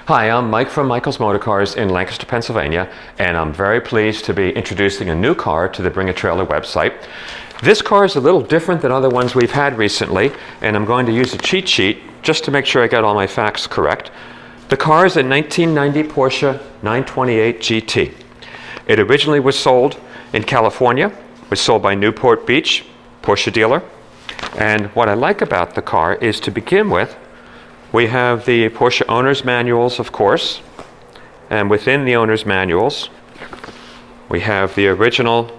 Hi, I'm Mike from Michael's Motor Cars in Lancaster, Pennsylvania, and I'm very pleased to be introducing a new car to the Bring a Trailer website. This car is a little different than other ones we've had recently, and I'm going to use a cheat sheet just to make sure I get all my facts correct. The car is a 1990 Porsche 928 GT. It originally was sold in California, was sold by Newport Beach, Porsche dealer. And what I like about the car is, to begin with, we have the Porsche owner's manuals, of course, and within the owner's manuals, we have the original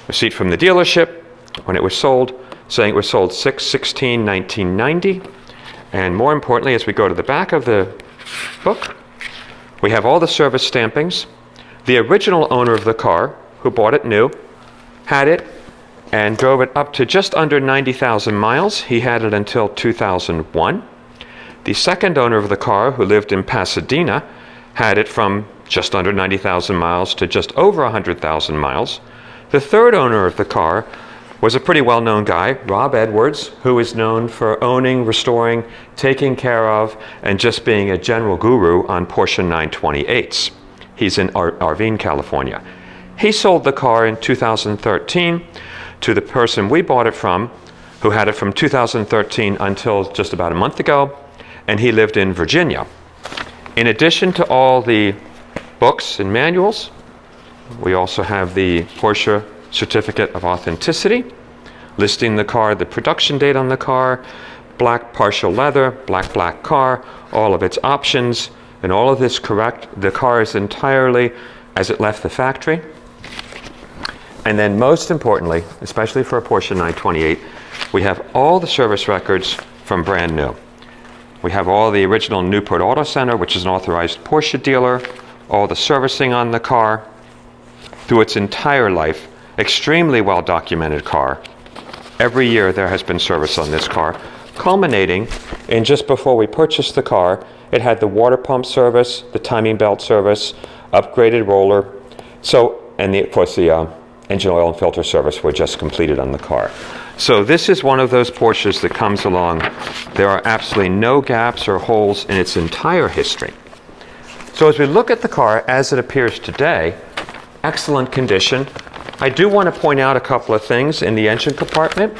receipt from the dealership when it was sold, saying it was sold 6/16/1990. And more importantly, as we go to the back of the book, we have all the service stampings. The original owner of the car, who bought it new, had it and drove it up to just under 90,000 miles. He had it until 2001. The second owner of the car, who lived in Pasadena, had it from just under 90,000 miles to just over 100,000 miles. The third owner of the car was a pretty well-known guy, Rob Edwards, who is known for owning, restoring, taking care of, and just being a general guru on Porsche 928s. He's in Arvine, California. He sold the car in 2013 to the person we bought it from, who had it from 2013 until just about a month ago, and he lived in Virginia. In addition to all the books and manuals, we also have the Porsche Certificate of Authenticity, listing the car, the production date on the car, black partial leather, black car, all of its options, and all of this correct. The car is entirely as it left the factory. And then most importantly, especially for a Porsche 928, we have all the service records from brand new. We have all the original Newport Auto Center, which is an authorized Porsche dealer, all the servicing on the car through its entire life. Extremely well documented car. Every year there has been service on this car, culminating in just before we purchased the car, it had the water pump service, the timing belt service, upgraded roller, and of course the engine oil and filter service were just completed on the car. So this is one of those Porsches that comes along. There are absolutely no gaps or holes in its entire history. So as we look at the car as it appears today, excellent condition. I do want to point out a couple of things in the engine compartment.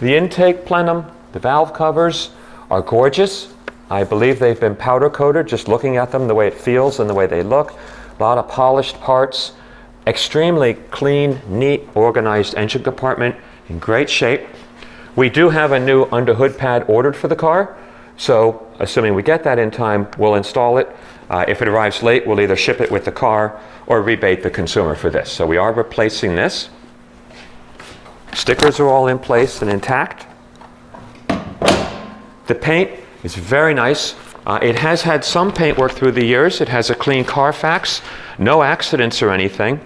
The intake plenum, the valve covers are gorgeous. I believe they've been powder coated, just looking at them, the way it feels and the way they look. A lot of polished parts. Extremely clean, neat, organized engine compartment, in great shape. We do have a new underhood pad ordered for the car, so assuming we get that in time, we'll install it. If it arrives late, we'll either ship it with the car or rebate the consumer for this. So we are replacing this. Stickers are all in place and intact. The paint is very nice. It has had some paint work through the years. It has a clean Carfax, no accidents or anything.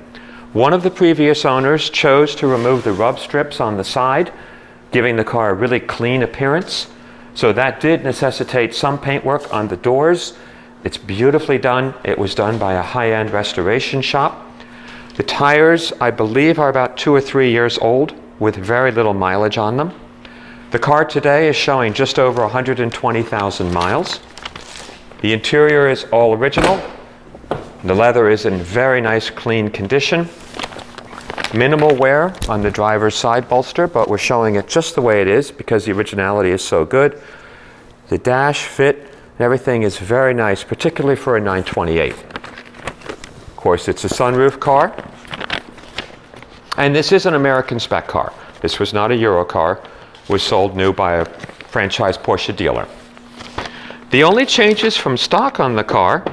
One of the previous owners chose to remove the rub strips on the side, giving the car a really clean appearance. So that did necessitate some paint work on the doors. It's beautifully done. It was done by a high-end restoration shop. The tires, I believe, are about 2 or 3 years old with very little mileage on them. The car today is showing just over 120,000 miles. The interior is all original. The leather is in very nice, clean condition. Minimal wear on the driver's side bolster, but we're showing it just the way it is because the originality is so good. The dash fit and everything is very nice, particularly for a 928. Of course, it's a sunroof car. And this is an American spec car. This was not a Euro car. It was sold new by a franchise Porsche dealer. The only changes from stock on the car,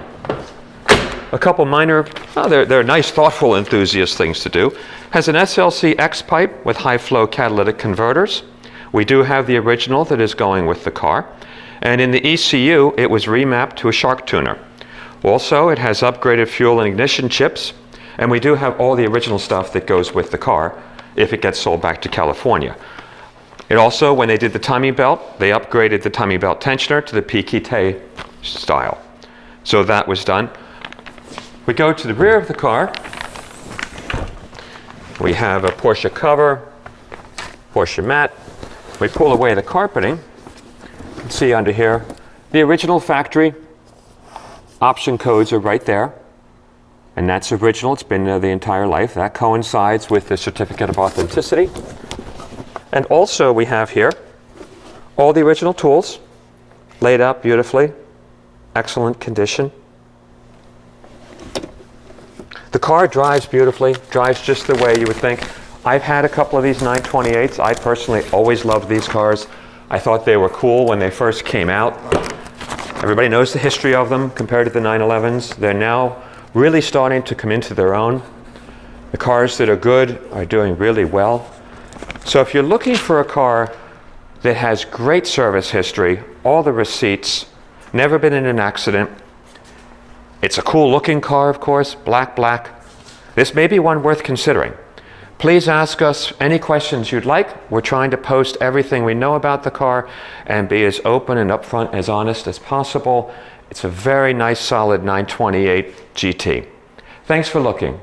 a couple minor, they're nice, thoughtful enthusiast things to do. Has an SLC X pipe with high flow catalytic converters. We do have the original that is going with the car. And in the ECU, it was remapped to a Shark tuner. Also, it has upgraded fuel and ignition chips. And we do have all the original stuff that goes with the car if it gets sold back to California. It also, when they did the timing belt, they upgraded the timing belt tensioner to the Piquete style. So that was done. We go to the rear of the car. We have a Porsche cover, Porsche mat. We pull away the carpeting. You can see under here the original factory option codes are right there. And that's original. It's been there the entire life. That coincides with the certificate of authenticity. And also we have here all the original tools laid out beautifully. Excellent condition. The car drives beautifully, drives just the way you would think. I've had a couple of these 928s. I personally always loved these cars. I thought they were cool when they first came out. Everybody knows the history of them compared to the 911s. They're now really starting to come into their own. The cars that are good are doing really well. So if you're looking for a car that has great service history, all the receipts, never been in an accident, it's a cool looking car, of course, black. This may be one worth considering. Please ask us any questions you'd like. We're trying to post everything we know about the car and be as open and upfront, as honest as possible. It's a very nice, solid 928 GT. Thanks for looking.